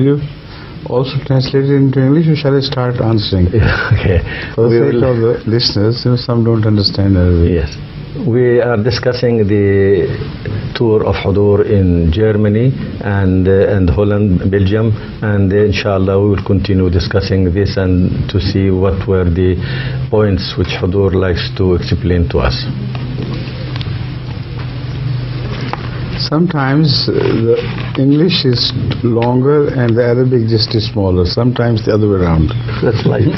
You also translate it into English, or shall I start answering? Okay. For the sake of the listeners, some don't understand Arabic. Yes. We are discussing the tour of Hudur in Germany and Holland, Belgium, and inshallah we will continue discussing this and to see what were the points which Hudur likes to explain to us. Sometimes the English is longer and the Arabic just is smaller. Sometimes the other way around. That's life.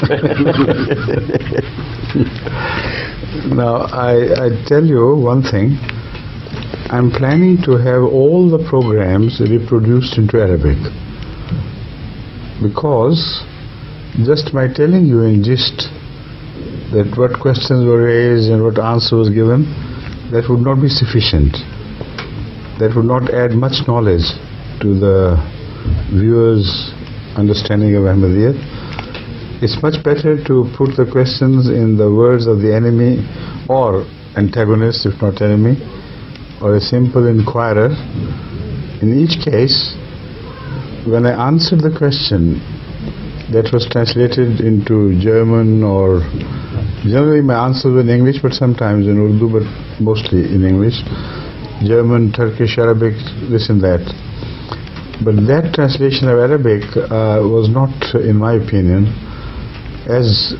Now, I tell you one thing. I'm planning to have all the programs reproduced into Arabic, because just by telling you in gist that what questions were raised and what answer was given, that would not be sufficient. That would not add much knowledge to the viewers' understanding of Ahmadiyya. It's much better to put the questions in the words of the enemy or antagonist, if not enemy, or a simple inquirer. In each case, when I answered the question that was translated into German, or generally my answers were in English, but sometimes in Urdu, but mostly in English, German, Turkish, Arabic, this and that. But that translation of Arabic was not, in my opinion, as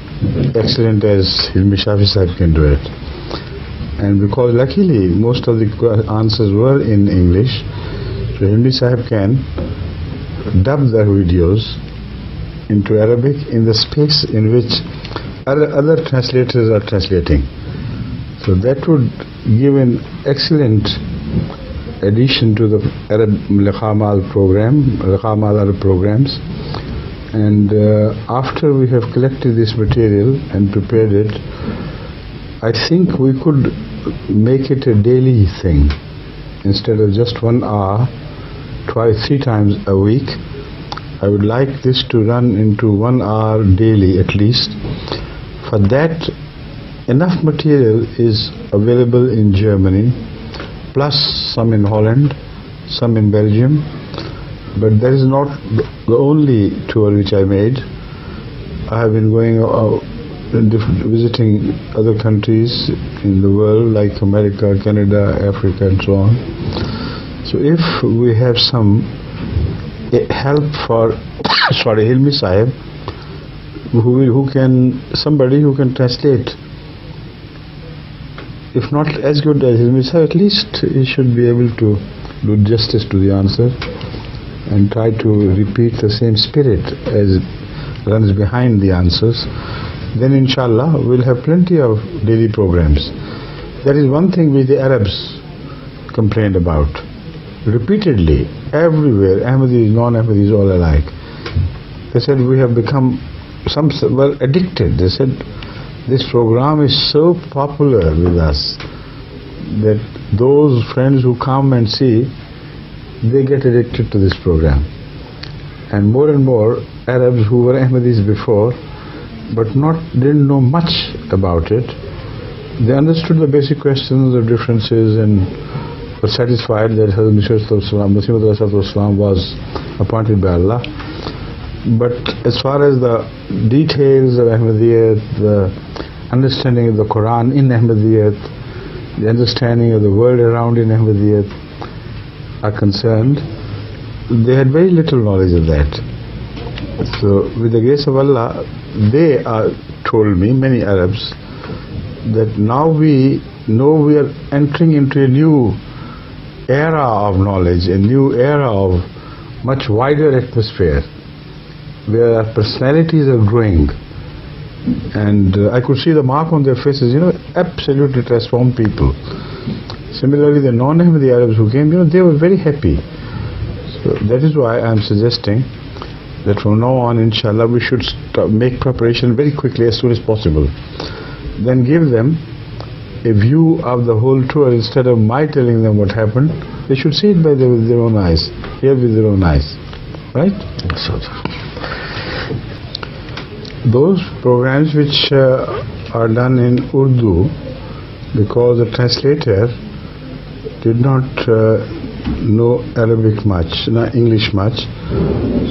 excellent as Hilmi Shafi Sahib can do it. And because luckily most of the answers were in English, so Hilmi Sahib can dub the videos into Arabic in the space in which other translators are translating. So that would give an excellent addition to the Arab Liqamal program, Liqamal Arab programs. And after we have collected this material and prepared it, I think we could make it a daily thing. Instead of just 1 hour, 3 times a week, I would like this to run into 1 hour daily at least. For that, enough material is available in Germany, plus some in Holland, some in Belgium. But that is not the only tour which I made. I have been going visiting other countries in the world like America, Canada, Africa and so on. So if we have some help for Hilmi Sahib, somebody who can translate, if not as good as Hilmi Sahib, at least he should be able to do justice to the answer and try to repeat the same spirit as runs behind the answers, then inshallah we'll have plenty of daily programs. That is one thing which the Arabs complained about repeatedly, everywhere, Ahmadis, non-Ahmadis, all alike. They said we have become, some were addicted. They said this program is so popular with us that those friends who come and see, they get addicted to this program. And more Arabs who were Ahmadis before but didn't know much about it, they understood the basic questions, the differences, and were satisfied that Hazrat Islam was appointed by Allah. But as far as the details of Ahmadiyya, the understanding of the Quran in Ahmadiyya, the understanding of the world around in Ahmadiyya are concerned, they had very little knowledge of that. So with the grace of Allah, they told me, many Arabs, that now we know we are entering into a new era of knowledge, a new era of much wider atmosphere, where our personalities are growing. And I could see the mark on their faces, absolutely transformed people. Similarly, the non-Ahmadi Arabs who came, they were very happy. So that is why I am suggesting that from now on, inshallah, we should make preparation very quickly, as soon as possible. Then give them a view of the whole tour. Instead of my telling them what happened, they should see it with their own eyes, hear with their own eyes. Right? Those programs which are done in Urdu, because the translator did not know Arabic much, not English much,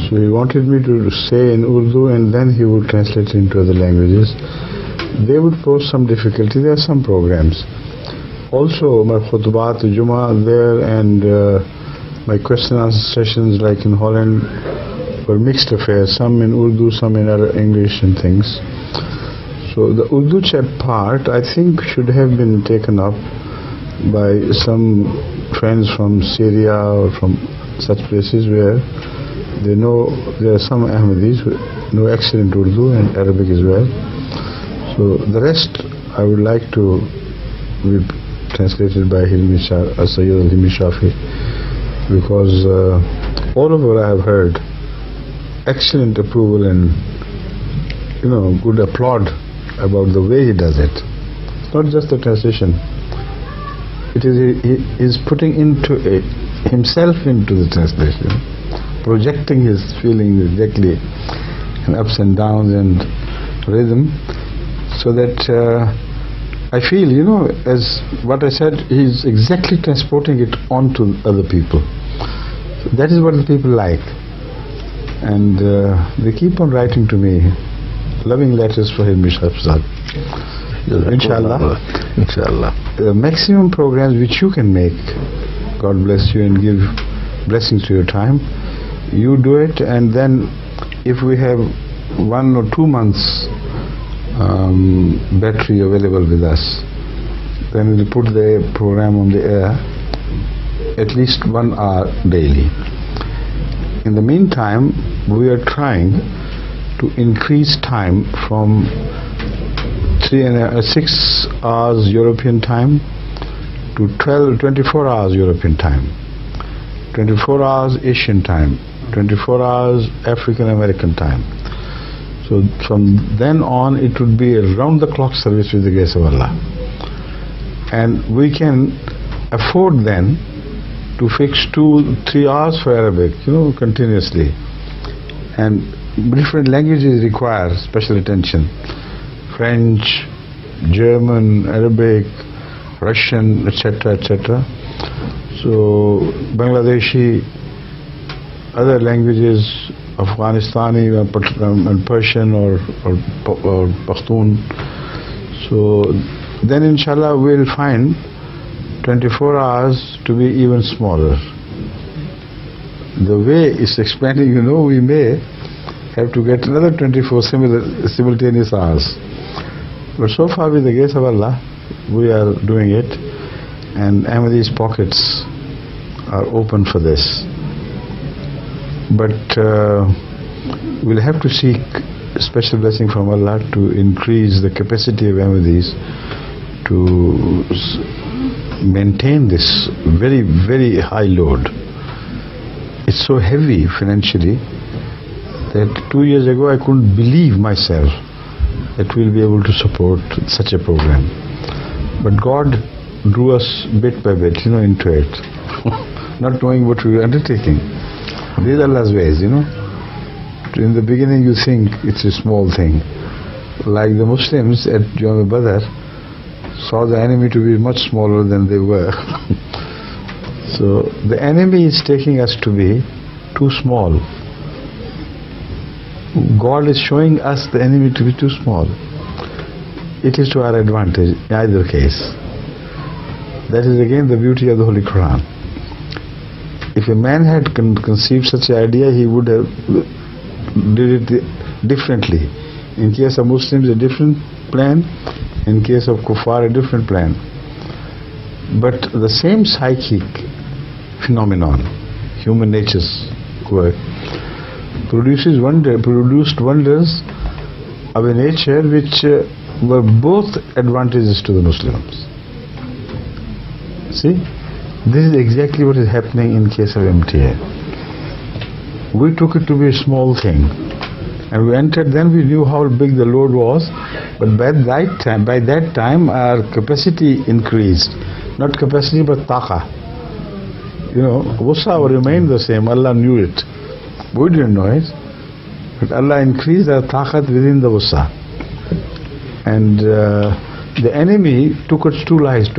so So he wanted me to say in Urdu and then he would translate it into other languages. They would pose some difficulty. There are some programs. Also, my khutbah to Jummah there and my question and answer sessions like in Holland were mixed affairs, some in Urdu, some in English and things. So the Urdu part I think should have been taken up by some friends from Syria or from such places where they know there are some Ahmadis who know excellent Urdu and Arabic as well. So the rest I would like to be translated by Sayyid Hilmi Shafi, because all over I have heard excellent approval and good applaud about the way he does it. It's not just the translation. It is he is putting into himself into the translation, projecting his feelings exactly, and ups and downs and rhythm, so that I feel, as what I said, he's exactly transporting it onto other people. So that is what the people like, and they keep on writing to me loving letters for him, Mishab. Inshallah. The maximum programs which you can make, God bless you and give blessings to your time, you do it, and then if we have 1 or 2 months battery available with us, then we'll put the program on the air at least 1 hour daily. In the meantime, we are trying to increase time from 6 hours European time to 24 hours European time, 24 hours Asian time, 24 hours African American time. So from then on it would be a round the clock service with the grace of Allah, and we can afford then to fix 2-3 hours for Arabic, continuously, and different languages require special attention: French, German, Arabic, Russian, etc., etc. So Bangladeshi, other languages, Afghanistani and Persian or Pashtun. So then inshallah we'll find 24 hours to be even smaller. The way it's expanding, we may have to get another 24 simultaneous hours. But so far, with the grace of Allah, we are doing it, and Ahmadi's pockets are open for this. But we'll have to seek special blessing from Allah to increase the capacity of Ahmadis to maintain this very, very high load. It's so heavy financially that 2 years ago I couldn't believe myself that we'll be able to support such a program. But God drew us bit by bit, into it, not knowing what we were undertaking. These are Allah's ways, In the beginning you think it's a small thing. Like the Muslims at Yawm Badr saw the enemy to be much smaller than they were. So the enemy is taking us to be too small. God is showing us the enemy to be too small. It is to our advantage in either case. That is again the beauty of the Holy Quran. If a man had conceived such an idea, he would have did it differently. In case of Muslims, a different plan. In case of Kuffar, a different plan. But the same psychic phenomenon, human nature's work, produced wonders of a nature which were both advantages to the Muslims. See, this is exactly what is happening in case of MTA. We took it to be a small thing, and we entered. Then we knew how big the load was, but by that time our capacity increased, not capacity but taqa. Wusa remained the same. Allah knew it. We didn't know it, but Allah increased our taqat within the wusa. And the enemy took us too lightly,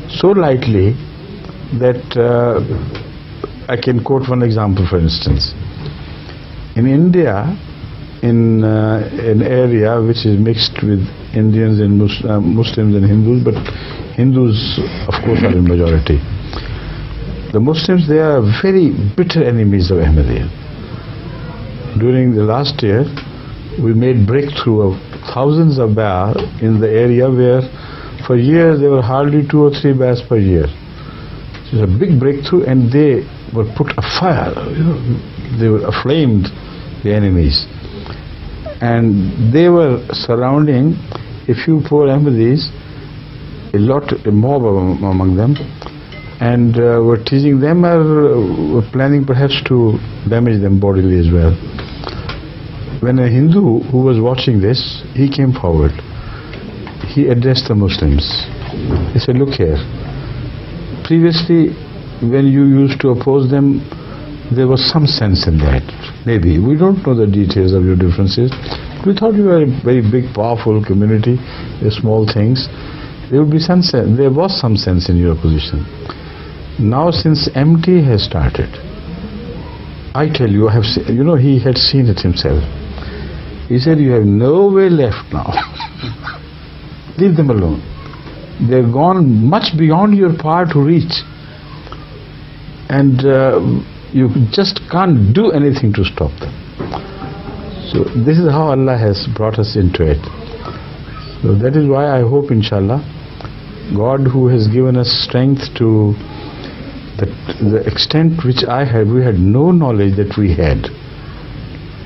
so lightly that I can quote one example, for instance. In India, in an area which is mixed with Indians and Muslims and Hindus, but Hindus, of course, are in majority. The Muslims, they are very bitter enemies of Ahmadiyya. During the last year, we made breakthrough of thousands of bay'ah in the area where for years there were hardly 2 or 3 bay'ahs per year. It was a big breakthrough, and they were put afire, they were aflamed, the enemies. And they were surrounding a few poor Ahmadis, a mob among them, and were teasing them or were planning perhaps to damage them bodily as well. When a Hindu who was watching this, he came forward. He addressed the Muslims. He said, look here, previously when you used to oppose them, there was some sense in that. Maybe. We don't know the details of your differences. We thought you were a very big, powerful community, small things. There would be some sense. There was some sense in your position. Now since MTA has started, I tell you, I have seen, he had seen it himself. He said, you have no way left now. Leave them alone. They've gone much beyond your power to reach. And you just can't do anything to stop them. So this is how Allah has brought us into it. So that is why I hope, inshallah, God, who has given us strength to the extent which we had no knowledge that we had.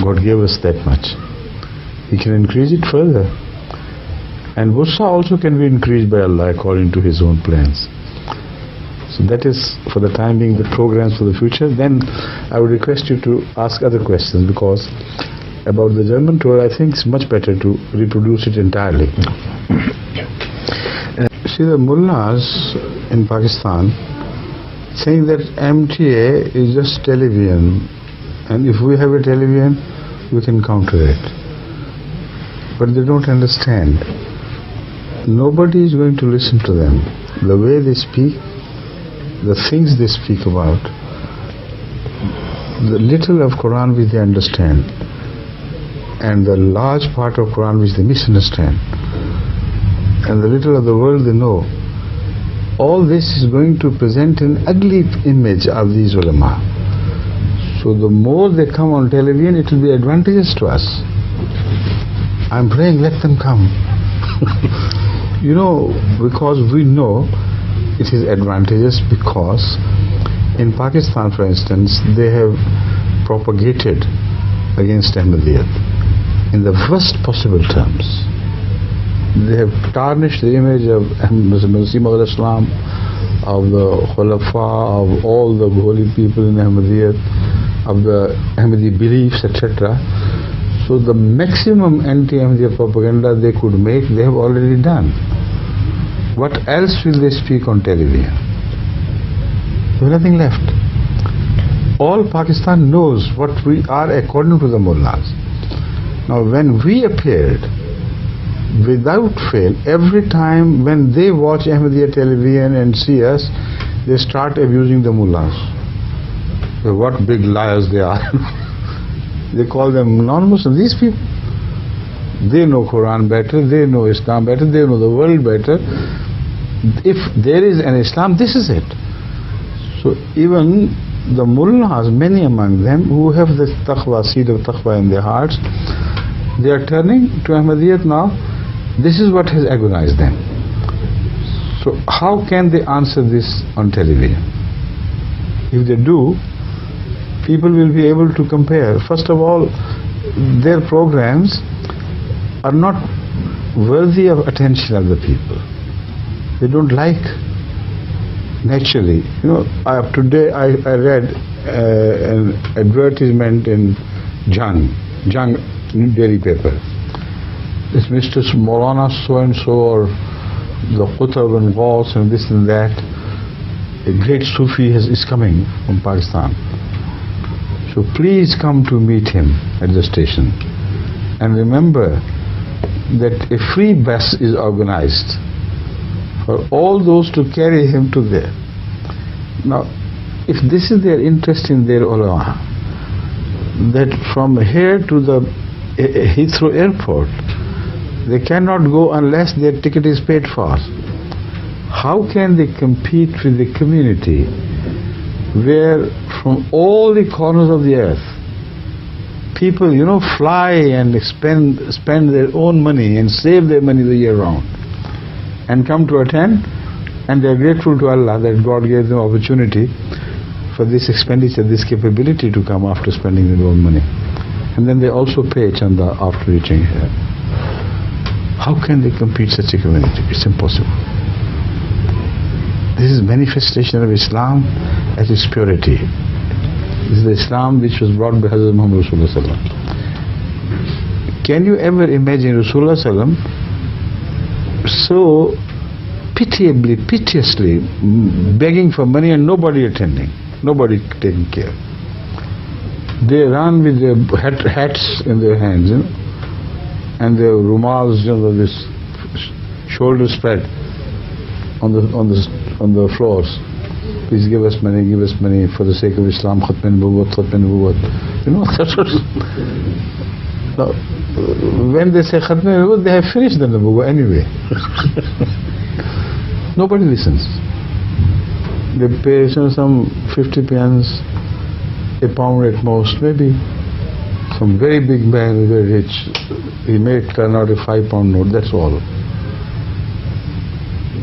God gave us that much. He can increase it further. And Wusa also can be increased by Allah according to His own plans. So that is, for the time being, the programs for the future. Then I would request you to ask other questions, because about the German tour, I think it's much better to reproduce it entirely. See, the mullahs in Pakistan saying that MTA is just television, and if we have a television, we can counter it. But they don't understand. Nobody is going to listen to them. The way they speak, the things they speak about, the little of Quran which they understand, and the large part of Quran which they misunderstand, and the little of the world they know, all this is going to present an ugly image of these ulama. So the more they come on television, it will be advantageous to us. I'm praying, let them come. Because we know it is advantageous, because in Pakistan, for instance, they have propagated against Ahmadiyya in the worst possible terms. They have tarnished the image of Islam, of the Khalifa, of all the holy people in Ahmadiyya, of the Ahmadi beliefs, etc. So the maximum anti-Ahmadiyya propaganda they could make, they have already done. What else will they speak on television? There is nothing left. All Pakistan knows what we are according to the mullahs. Now when we appeared, without fail, every time when they watch Ahmadiyya television and see us, they start abusing the mullahs. What big liars they are. They call them non-Muslims. These people, they know Quran better, they know Islam better, they know the world better. If there is an Islam, this is it. So even the mullahs, many among them who have this taqwa, seed of taqwa in their hearts, they are turning to Ahmadiyyat now. This is what has agonized them. So how can they answer this on television? If they do, people will be able to compare. First of all, their programs are not worthy of attention of the people. They don't like, naturally. Today I read an advertisement in Jang dairy paper. It's Mr. Maulana so-and-so, or the Qutab and Ghaus and this and that. A great Sufi is coming from Pakistan. So please come to meet him at the station. And remember that a free bus is organized for all those to carry him to there. Now, if this is their interest in their ulama, that from here to the Heathrow airport, they cannot go unless their ticket is paid for. How can they compete with the community where from all the corners of the earth people, fly and spend their own money and save their money the year round and come to attend, and they are grateful to Allah that God gave them opportunity for this expenditure, this capability to come after spending their own money. And then they also pay chanda after reaching here. How can they compete such a community? It's impossible. This is manifestation of Islam at its purity. This is the Islam which was brought by Hazrat Muhammad Rasulullah Sallam. Can you ever imagine Rasulullah Sallam so piteously begging for money and nobody attending, nobody taking care? They run with their hats in their hands, and their rumals, this shoulder spread on the floors. Please give us money for the sake of Islam. Khatma nubuwwat. Now, when they say Khatma nubuwwat, they have finished the nubuwwat anyway. Nobody listens. They pay some 50 pence, a pound at most, maybe. Some very big man, very rich, he may turn out a 5 pound note, that's all.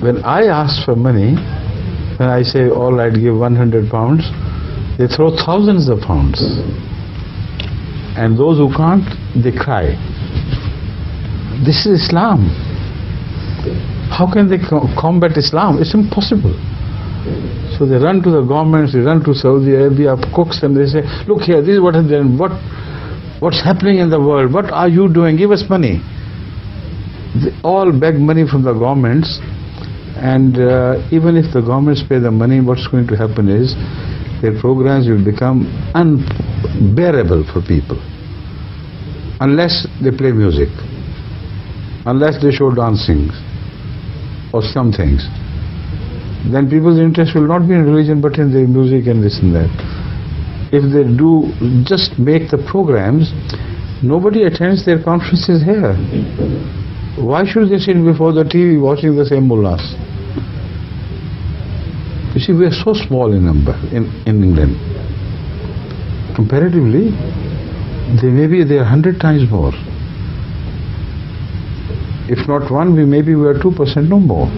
When I ask for money, when I say, all right, give 100 pounds, they throw thousands of pounds. And those who can't, they cry. This is Islam. How can they combat Islam? It's impossible. So they run to the governments, they run to Saudi Arabia, cooks, and they say, look here, this is what has done, what's happening in the world, what are you doing, give us money. They all beg money from the governments, and even if the governments pay the money, what's going to happen is their programs will become unbearable for people unless they play music, unless they show dancing or some things. Then people's interest will not be in religion but in their music and this and that. If they do just make the programs, nobody attends their conferences here. Why should they sit before the TV watching the same mullahs? You see, we are so small in number in England. Comparatively, they are 100 times more. If not one, we are 2%, no more.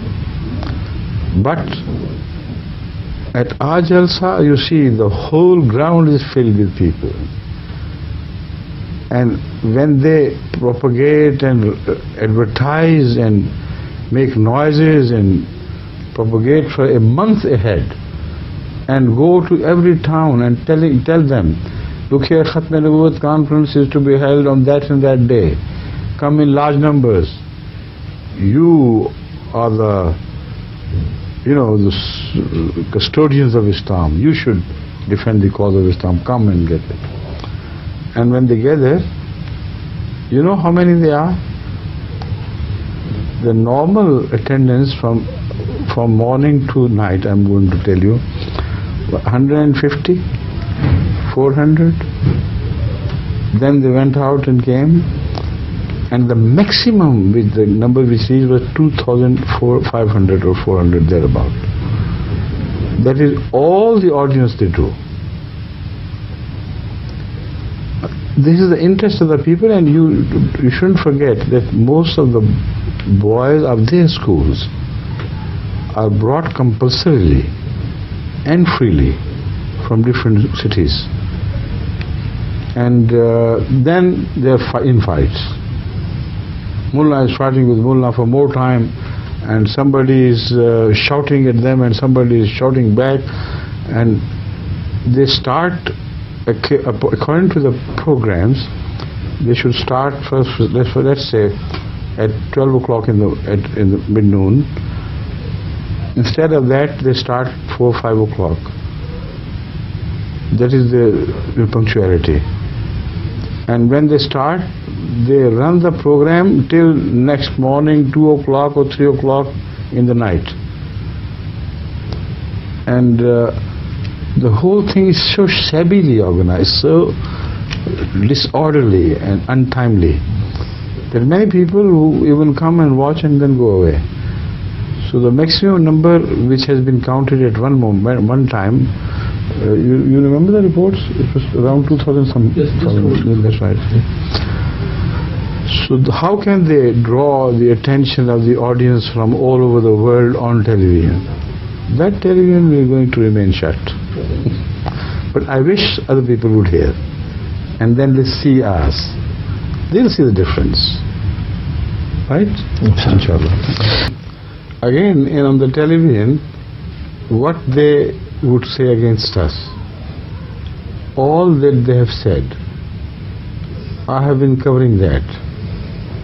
But at our jalsa, you see, the whole ground is filled with people. And when they propagate and advertise and make noises and propagate for a month ahead and go to every town and tell them, look here, Khatma Nubuwwat conference is to be held on that and that day. Come in large numbers. You are the custodians of Islam. You should defend the cause of Islam. Come and get it. And when they gather, you know how many they are? The normal attendance from morning to night, I'm going to tell you, 150, 400. Then they went out and came, and the maximum with the number which reached was 2,500 or 400 thereabout. That is all the audience they do. This is the interest of the people, and you shouldn't forget that most of the boys of their schools are brought compulsorily and freely from different cities. And then they are in fights. Mullah is fighting with Mullah for more time, and somebody is shouting at them and somebody is shouting back, and they start, according to the programs, they should start first, let's say at 12 o'clock in the mid-noon. Instead of that, they start 4 or 5 o'clock. That is the punctuality. And when they start, they run the program till next morning 2 o'clock or 3 o'clock in the night. And the whole thing is so shabbily organized, so disorderly and untimely. There are many people who even come and watch and then go away. So the maximum number which has been counted at one time, you remember the reports? It was around 2,000 some. Yes, that's right. So how can they draw the attention of the audience from all over the world on television? That television is going to remain shut. But I wish other people would hear. And then they see us. They'll see the difference. Right? Inshallah. Again, on the television, what they would say against us, all that they have said, I have been covering that.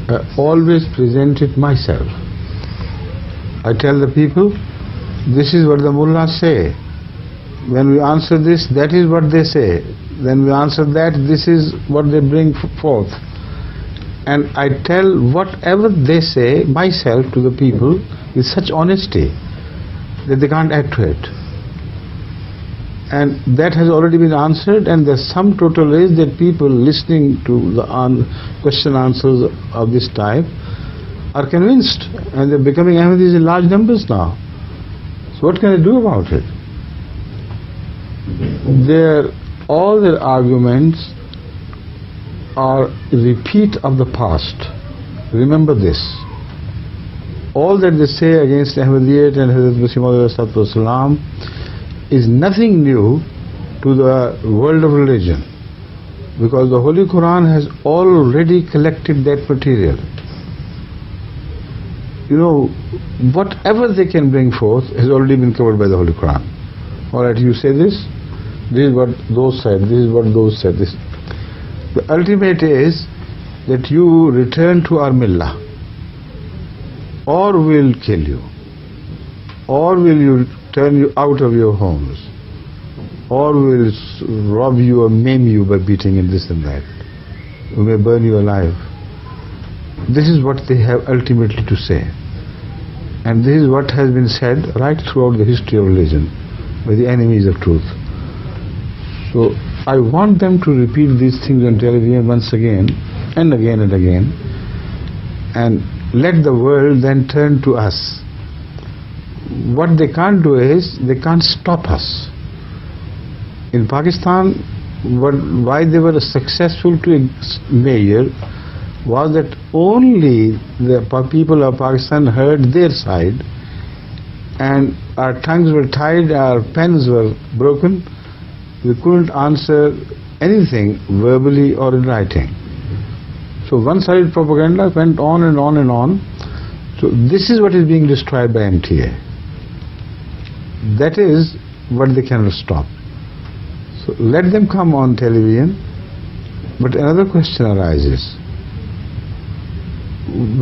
I always present it myself. I tell the people, this is what the mullahs say. When we answer this, that is what they say. When we answer that, this is what they bring forth. And I tell whatever they say myself to the people with such honesty that they can't add to it. And that has already been answered, and the sum total is that people listening to the question answers of this type are convinced, and they're becoming Ahmadis in large numbers now. So what can I do about it? All their arguments are a repeat of the past. Remember this. All that they say against Ahmadiyya and Hadith Muslim is nothing new to the world of religion, because the Holy Quran has already collected that material. You know, whatever they can bring forth has already been covered by the Holy Quran. Alright, you say this is what those said, this is what those said. This. The ultimate is that you return to our millah, or we'll kill you, or will you turn you out of your homes, or we'll rob you or maim you by beating and this and that. We may burn you alive. This is what they have ultimately to say. And this is what has been said right throughout the history of religion by the enemies of truth. So I want them to repeat these things on television once again and again and again, and let the world then turn to us. What they can't do is, they can't stop us. In Pakistan, why they were successful to a measure was that only the people of Pakistan heard their side, and our tongues were tied, our pens were broken. We couldn't answer anything verbally or in writing. So one-sided propaganda went on and on and on. So this is what is being destroyed by MTA. That is what they cannot stop. So let them come on television. But another question arises.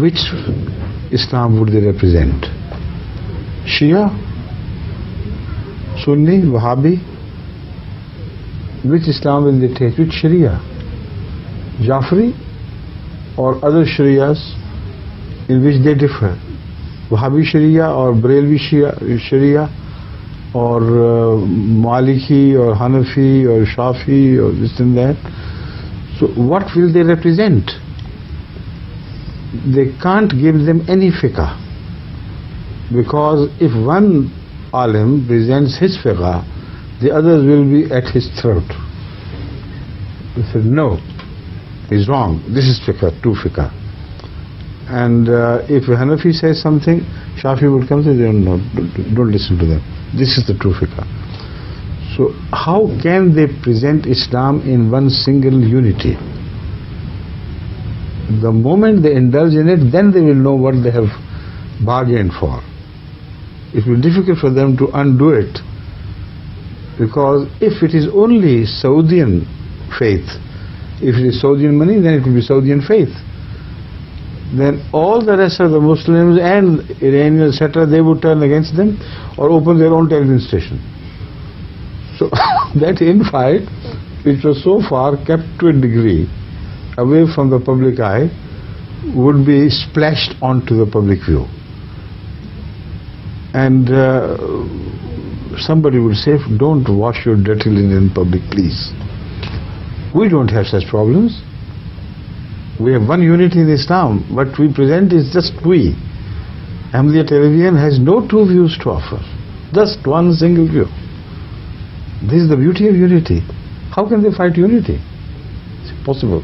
Which Islam would they represent? Shia? Sunni? Wahhabi? Which Islam will they take? Which Sharia? Jafri or other Sharias in which they differ? Wahhabi Sharia or Brelvi Sharia or Maliki or Hanafi or Shafi or this and that. So what will they represent? They can't give them any fiqh, because if one alim presents his fiqh, the others will be at his throat. They said, no, he's wrong. This is fiqh, true fiqh. And if Hanafi says something, Shafi would come and say, no, don't listen to them. This is the true fiqh. So how can they present Islam in one single unity? The moment they indulge in it, then they will know what they have bargained for. It will be difficult for them to undo it, because if it is only Saudian faith, if it is Saudian money, then it will be Saudian faith. Then all the rest of the Muslims and Iranians, etc., they would turn against them or open their own television station. So that infight, which was so far kept to a degree away from the public eye, would be splashed onto the public view. And somebody would say, don't wash your dirty linen in public, please. We don't have such problems. We have one unity in Islam. What we present is just we. Ahmadiyya television has no two views to offer, just one single view. This is the beauty of unity. How can they fight unity? It's impossible.